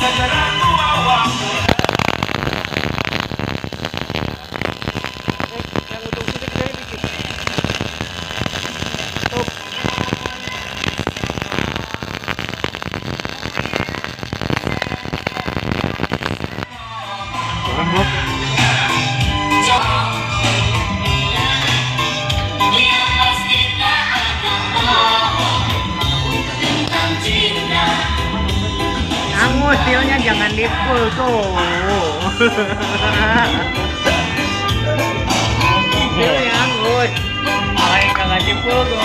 Yang ujung sini dari dikit. Stop. Turun bro. Angus, filenya jangan di full tuh. Filnya angus. Makanya kagak di full tuh.